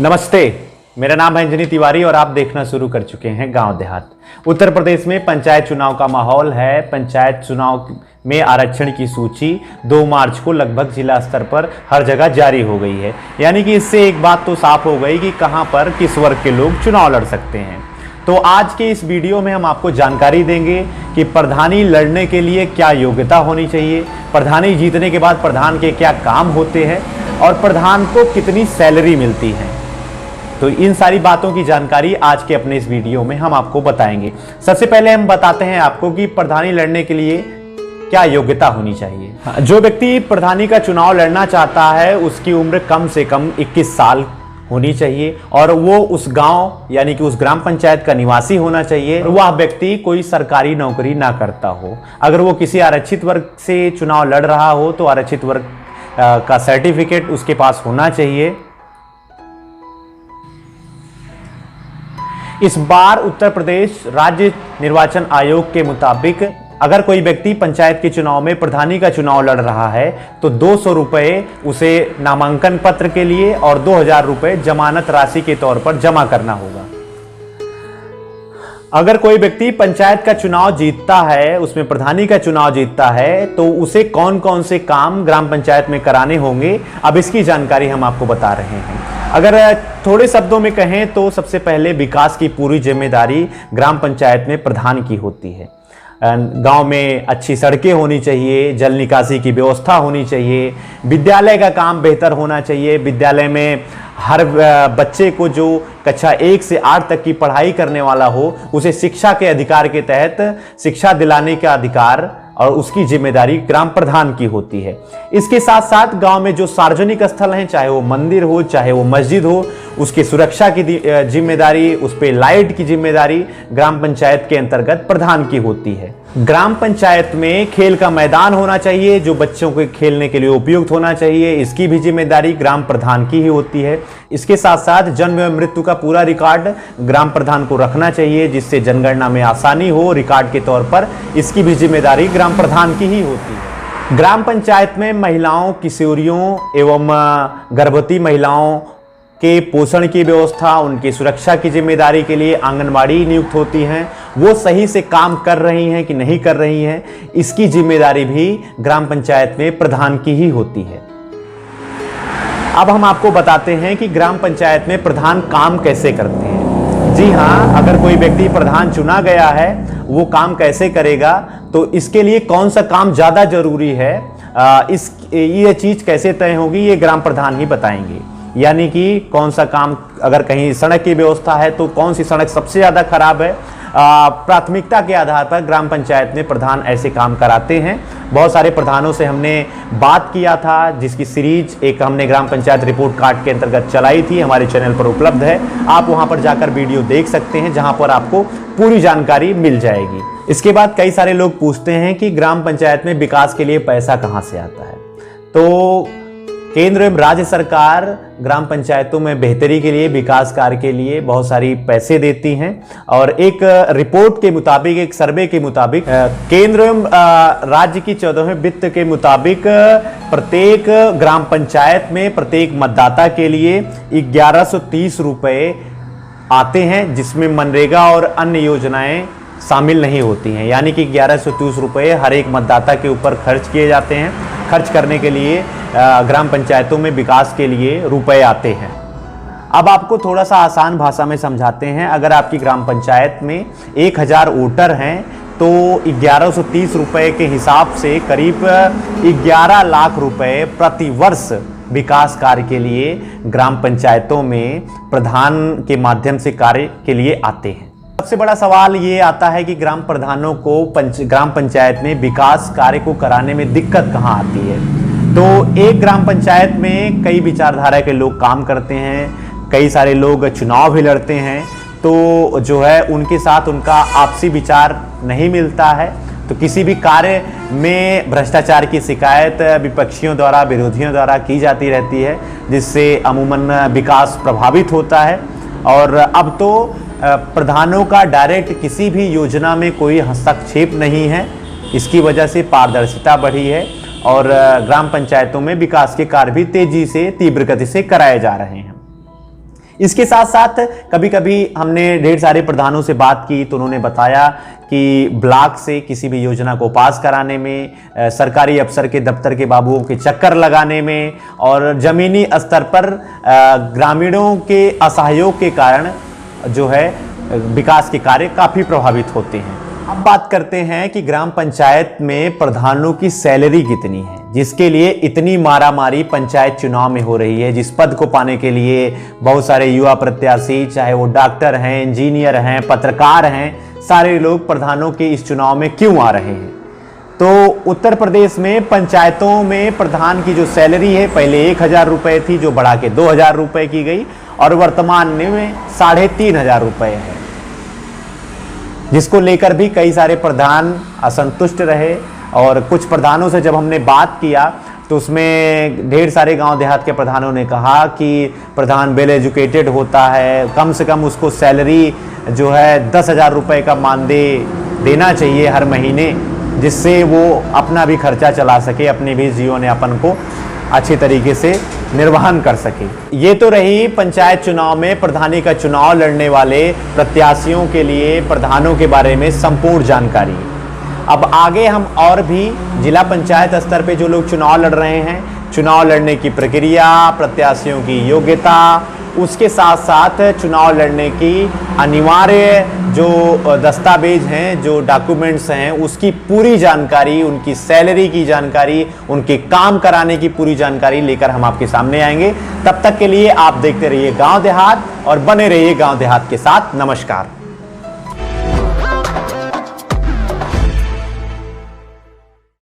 नमस्ते, मेरा नाम है अंजनी तिवारी और आप देखना शुरू कर चुके हैं गांव देहात। उत्तर प्रदेश में पंचायत चुनाव का माहौल है। पंचायत चुनाव में आरक्षण की सूची 2 मार्च को लगभग जिला स्तर पर हर जगह जारी हो गई है। यानी कि इससे एक बात तो साफ हो गई कि कहां पर किस वर्ग के लोग चुनाव लड़ सकते हैं। तो आज के इस वीडियो में हम आपको जानकारी देंगे कि प्रधानी लड़ने के लिए क्या योग्यता होनी चाहिए, प्रधानी जीतने के बाद प्रधान के क्या काम होते हैं और प्रधान को कितनी सैलरी मिलती है। तो इन सारी बातों की जानकारी आज के अपने इस वीडियो में हम आपको बताएंगे। सबसे पहले हम बताते हैं आपको कि प्रधानी लड़ने के लिए क्या योग्यता होनी चाहिए। जो व्यक्ति प्रधानी का चुनाव लड़ना चाहता है उसकी उम्र कम से कम 21 साल होनी चाहिए और वो उस गांव यानी कि उस ग्राम पंचायत का निवासी होना चाहिए। वह व्यक्ति कोई सरकारी नौकरी ना करता हो। अगर वो किसी आरक्षित वर्ग से चुनाव लड़ रहा हो तो आरक्षित वर्ग का सर्टिफिकेट उसके पास होना चाहिए। इस बार उत्तर प्रदेश राज्य निर्वाचन आयोग के मुताबिक अगर कोई व्यक्ति पंचायत के चुनाव में प्रधानी का चुनाव लड़ रहा है तो 200 रुपये उसे नामांकन पत्र के लिए और 2000 रुपये जमानत राशि के तौर पर जमा करना होगा। अगर कोई व्यक्ति पंचायत का चुनाव जीतता है, उसमें प्रधानी का चुनाव जीतता है, तो उसे कौन कौन से काम ग्राम पंचायत में कराने होंगे, अब इसकी जानकारी हम आपको बता रहे हैं। अगर थोड़े शब्दों में कहें तो सबसे पहले विकास की पूरी जिम्मेदारी ग्राम पंचायत में प्रधान की होती है। गांव में अच्छी सड़कें होनी चाहिए, जल निकासी की व्यवस्था होनी चाहिए, विद्यालय का काम बेहतर होना चाहिए। विद्यालय में हर बच्चे को जो कक्षा 1 से 8 तक की पढ़ाई करने वाला हो उसे शिक्षा के अधिकार के तहत शिक्षा दिलाने का अधिकार और उसकी जिम्मेदारी ग्राम प्रधान की होती है। इसके साथ साथ गांव में जो सार्वजनिक स्थल हैं, चाहे वो मंदिर हो चाहे वो मस्जिद हो, उसकी सुरक्षा की जिम्मेदारी, उस पे लाइट की जिम्मेदारी ग्राम पंचायत के अंतर्गत प्रधान की होती है। ग्राम पंचायत में खेल का मैदान होना चाहिए जो बच्चों के खेलने के लिए उपयुक्त होना चाहिए, इसकी भी जिम्मेदारी ग्राम प्रधान की ही होती है। इसके साथ साथ जन्म एवं मृत्यु का पूरा रिकॉर्ड ग्राम प्रधान को रखना चाहिए जिससे जनगणना में आसानी हो। रिकॉर्ड के तौर पर इसकी भी जिम्मेदारी ग्राम प्रधान की ही होती है। ग्राम पंचायत में महिलाओं, किशोरियों एवं गर्भवती महिलाओं के पोषण की व्यवस्था, उनकी सुरक्षा की जिम्मेदारी के लिए आंगनबाड़ी नियुक्त होती हैं। वो सही से काम कर रही हैं कि नहीं कर रही हैं, इसकी जिम्मेदारी भी ग्राम पंचायत में प्रधान की ही होती है। अब हम आपको बताते हैं कि ग्राम पंचायत में प्रधान काम कैसे करते हैं। जी हाँ, अगर कोई व्यक्ति प्रधान चुना गया है वो काम कैसे करेगा, तो इसके लिए कौन सा काम ज़्यादा जरूरी है, ये चीज़ कैसे तय होगी, ये ग्राम प्रधान ही बताएंगे। यानी कि कौन सा काम, अगर कहीं सड़क की व्यवस्था है तो कौन सी सड़क सबसे ज़्यादा खराब है, प्राथमिकता के आधार पर ग्राम पंचायत में प्रधान ऐसे काम कराते हैं। बहुत सारे प्रधानों से हमने बात किया था जिसकी सीरीज एक हमने ग्राम पंचायत रिपोर्ट कार्ड के अंतर्गत चलाई थी, हमारे चैनल पर उपलब्ध है। आप वहां पर जाकर वीडियो देख सकते हैं जहां पर आपको पूरी जानकारी मिल जाएगी। इसके बाद कई सारे लोग पूछते हैं कि ग्राम पंचायत में विकास के लिए पैसा कहां से आता है। तो केंद्र एवं राज्य सरकार ग्राम पंचायतों में बेहतरी के लिए, विकास कार्य के लिए बहुत सारी पैसे देती हैं और एक रिपोर्ट के मुताबिक, एक सर्वे के मुताबिक, केंद्र एवं राज्य की 14वें वित्त के मुताबिक प्रत्येक ग्राम पंचायत में प्रत्येक मतदाता के लिए 1130 रुपये आते हैं जिसमें मनरेगा और अन्य योजनाएं शामिल नहीं होती हैं। यानी कि 1130 रुपये हर एक मतदाता के ऊपर खर्च किए जाते हैं। खर्च करने के लिए ग्राम पंचायतों में विकास के लिए रुपए आते हैं। अब आपको थोड़ा सा आसान भाषा में समझाते हैं। अगर आपकी ग्राम पंचायत में 1000 वोटर हैं तो 1130 रुपये के हिसाब से करीब 11 लाख रुपए प्रति वर्ष विकास कार्य के लिए ग्राम पंचायतों में प्रधान के माध्यम से कार्य के लिए आते हैं। सबसे बड़ा सवाल ये आता है कि ग्राम प्रधानों को ग्राम पंचायत में विकास कार्य को कराने में दिक्कत कहाँ आती है। तो एक ग्राम पंचायत में कई विचारधारा के लोग काम करते हैं, कई सारे लोग चुनाव भी लड़ते हैं, तो जो है उनके साथ उनका आपसी विचार नहीं मिलता है। तो किसी भी कार्य में भ्रष्टाचार की शिकायत विपक्षियों द्वारा, विरोधियों द्वारा की जाती रहती है जिससे अमूमन विकास प्रभावित होता है। और अब तो प्रधानों का डायरेक्ट किसी भी योजना में कोई हस्तक्षेप नहीं है। इसकी वजह से पारदर्शिता बढ़ी है और ग्राम पंचायतों में विकास के कार्य भी तेजी से, तीव्र गति से कराए जा रहे हैं। इसके साथ साथ कभी कभी हमने ढेर सारे प्रधानों से बात की तो उन्होंने बताया कि ब्लॉक से किसी भी योजना को पास कराने में, सरकारी अफसर के दफ्तर के बाबुओं के चक्कर लगाने में और जमीनी स्तर पर ग्रामीणों के असहयोग के कारण जो है विकास के कार्य काफी प्रभावित होते हैं। अब बात करते हैं कि ग्राम पंचायत में प्रधानों की सैलरी कितनी है, जिसके लिए इतनी मारामारी पंचायत चुनाव में हो रही है। जिस पद को पाने के लिए बहुत सारे युवा प्रत्याशी, चाहे वो डॉक्टर हैं, इंजीनियर हैं, पत्रकार हैं, सारे लोग प्रधानों के इस चुनाव में क्यों आ रहे हैं। तो उत्तर प्रदेश में पंचायतों में प्रधान की जो सैलरी है पहले 1,000 रुपए थी, जो बढ़ा के 2,000 रुपए की गई और वर्तमान में 3,500 रुपए है, जिसको लेकर भी कई सारे प्रधान असंतुष्ट रहे। और कुछ प्रधानों से जब हमने बात किया तो उसमें ढेर सारे गांव देहात के प्रधानों ने कहा कि प्रधान वेल एजुकेटेड होता है, कम से कम उसको सैलरी जो है 10,000 रुपये का मानदेय देना चाहिए हर महीने, जिससे वो अपना भी खर्चा चला सके, अपने भी जीवन यापन को अच्छी तरीके से निर्वहन कर सके। ये तो रही पंचायत चुनाव में प्रधानी का चुनाव लड़ने वाले प्रत्याशियों के लिए प्रधानों के बारे में संपूर्ण जानकारी। अब आगे हम और भी जिला पंचायत स्तर पे जो लोग चुनाव लड़ रहे हैं, चुनाव लड़ने की प्रक्रिया, प्रत्याशियों की योग्यता, उसके साथ साथ चुनाव लड़ने की अनिवार्य जो दस्तावेज हैं, जो डॉक्यूमेंट्स हैं, उसकी पूरी जानकारी, उनकी सैलरी की जानकारी, उनके काम कराने की पूरी जानकारी लेकर हम आपके सामने आएंगे। तब तक के लिए आप देखते रहिए गांव देहात और बने रहिए गांव देहात के साथ। नमस्कार।